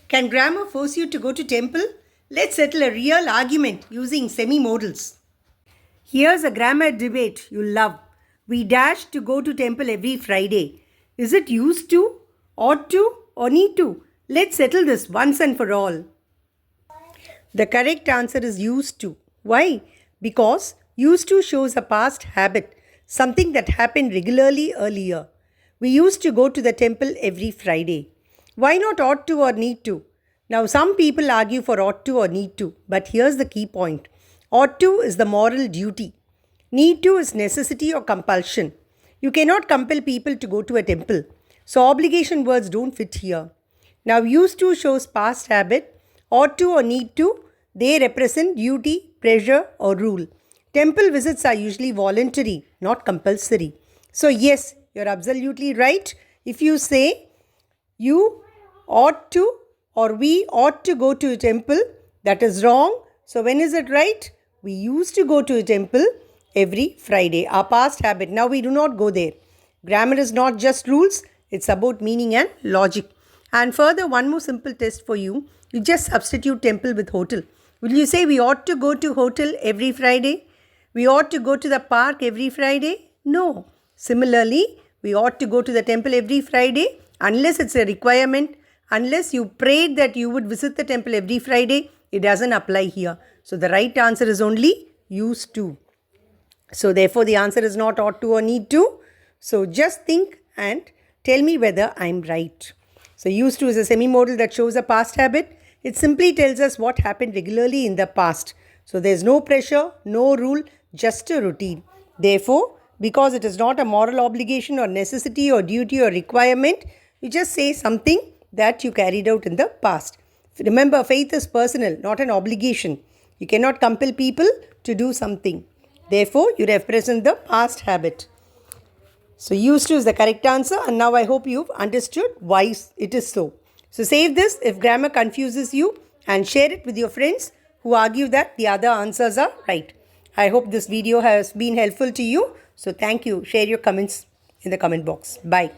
Can grammar force you to go to temple? Let's settle a real argument using semi-modals. Here's a grammar debate you'll love. We dash to go to temple every Friday. Is it used to, ought to, or need to? Let's settle this once and for all. The correct answer is used to. Why? Because used to shows a past habit, something that happened regularly earlier. We used to go to the temple every Friday. Why not ought to or need to? Now, some people argue for ought to or need to, but here's the key point. Ought to is the moral duty. Need to is necessity or compulsion. You cannot compel people to go to a temple. So, obligation words don't fit here. Now, used to shows past habit. Ought to or need to, they represent duty, pressure, or rule. Temple visits are usually voluntary, not compulsory. So, yes, you're absolutely right. If you say you ought to or we ought to go to a temple, that is wrong. So, when is it right? We used to go to a temple every Friday, our past habit. Now, we do not go there. Grammar is not just rules, it's about meaning and logic. And further, one more simple test for you. You just substitute temple with hotel. Will you say we ought to go to hotel every Friday? We ought to go to the park every Friday? No. Similarly, we ought to go to the temple every Friday unless it's a requirement. Unless you prayed that you would visit the temple every Friday, it doesn't apply here. So the right answer is only used to. So therefore the answer is not ought to or need to. So just think and tell me whether I'm right. So used to is a semi-modal that shows a past habit. It simply tells us what happened regularly in the past. So there's no pressure, no rule, just a routine. Therefore, because it is not a moral obligation or necessity or duty or requirement, you just say something that you carried out in the past. Remember, faith is personal, not an obligation. You cannot compel people to do something. Therefore, you represent the past habit. So, used to is the correct answer, and now I hope you've understood why it is so. So, save this if grammar confuses you and share it with your friends who argue that the other answers are right. I hope this video has been helpful to you. So, thank you. Share your comments in the comment box. Bye.